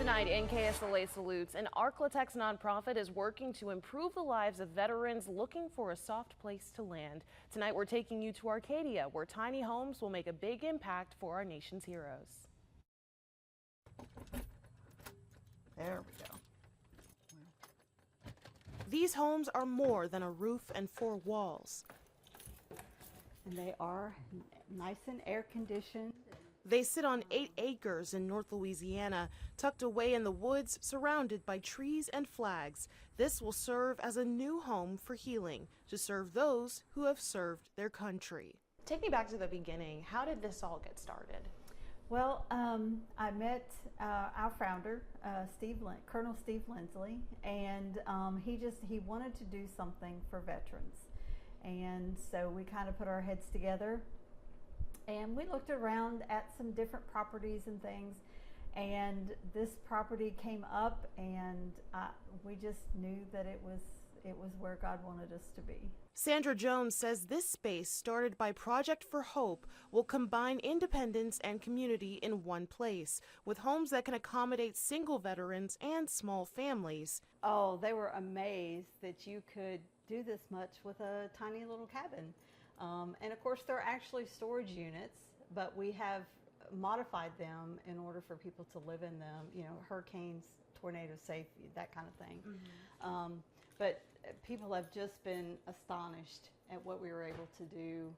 Tonight in KSLA Salutes, an Arklatex nonprofit is working to improve the lives of veterans looking for a soft place to land. Tonight we're taking you to Arcadia, where tiny homes will make a big impact for our nation's heroes. There we go. These homes are more than a roof and four walls. And they are nice and air conditioned. They sit on 8 acres in North Louisiana, tucked away in the woods, surrounded by trees and flags. This will serve as a new home for healing, to serve those who have served their country. Take me back to the beginning. How did this all get started? Well, I met our founder, Colonel Steve Lindsley, and he wanted to do something for veterans. And so we kind of put our heads together and we looked around at some different properties and things, and this property came up, and we just knew that it was where God wanted us to be. Sandra Jones says this space, started by Project for Hope, will combine independence and community in one place, with homes that can accommodate single veterans and small families. Oh, they were amazed that you could do this much with a tiny little cabin. And of course, they're actually storage units, but we have modified them in order for people to live in them, you know, hurricanes, tornadoes safe, that kind of thing. Mm-hmm. But people have just been astonished at what we were able to do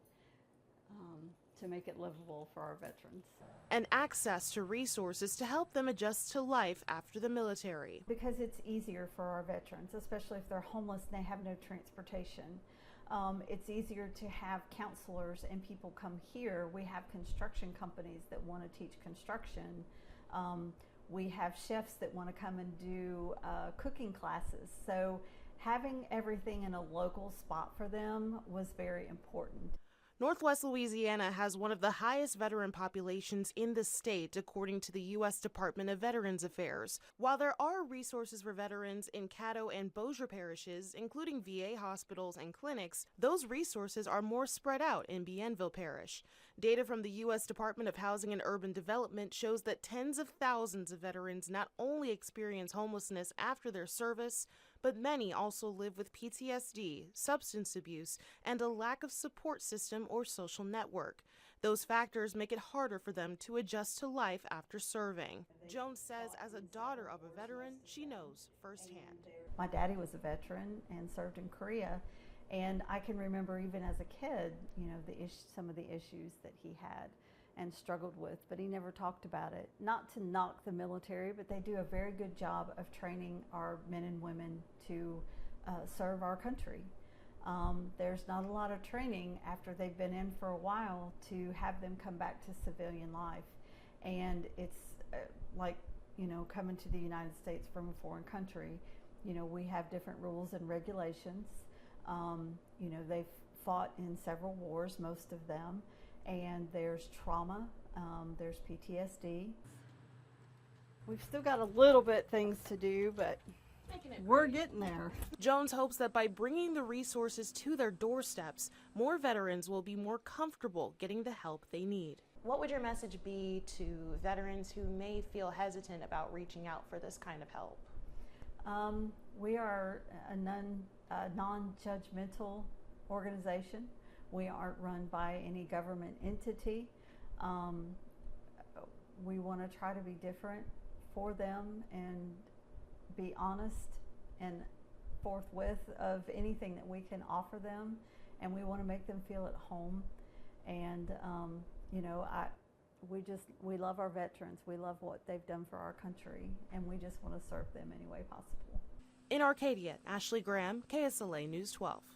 to make it livable for our veterans. And access to resources to help them adjust to life after the military. Because it's easier for our veterans, especially if they're homeless and they have no transportation. It's easier to have counselors and people come here. We have construction companies that want to teach construction. We have chefs that want to come and do cooking classes. So having everything in a local spot for them was very important. Northwest Louisiana has one of the highest veteran populations in the state, according to the U.S. Department of Veterans Affairs. While there are resources for veterans in Caddo and Bossier parishes, including VA hospitals and clinics, those resources are more spread out in Bienville Parish. Data from the U.S. Department of Housing and Urban Development shows that tens of thousands of veterans not only experience homelessness after their service, but many also live with PTSD, substance abuse, and a lack of support system or social network. Those factors make it harder for them to adjust to life after serving. Jones says as a daughter of a veteran, she knows firsthand. My daddy was a veteran and served in Korea, and I can remember even as a kid, you know, some of the issues that he had and struggled with, but he never talked about it. Not to knock the military, but they do a very good job of training our men and women to serve our country. There's not a lot of training after they've been in for a while to have them come back to civilian life. And it's like, you know, coming to the United States from a foreign country. You know, we have different rules and regulations. You know, they've fought in several wars, most of them. And there's trauma, there's PTSD. We've still got a little bit things to do, but we're getting there. Jones hopes that by bringing the resources to their doorsteps, more veterans will be more comfortable getting the help they need. What would your message be to veterans who may feel hesitant about reaching out for this kind of help? We are a non-judgmental organization. We aren't run by any government entity. We want to try to be different for them and be honest and forthwith of anything that we can offer them, and we want to make them feel at home. And you know, we love our veterans. We love what they've done for our country, and we just want to serve them any way possible. In Arcadia, Ashley Graham, KSLA News 12.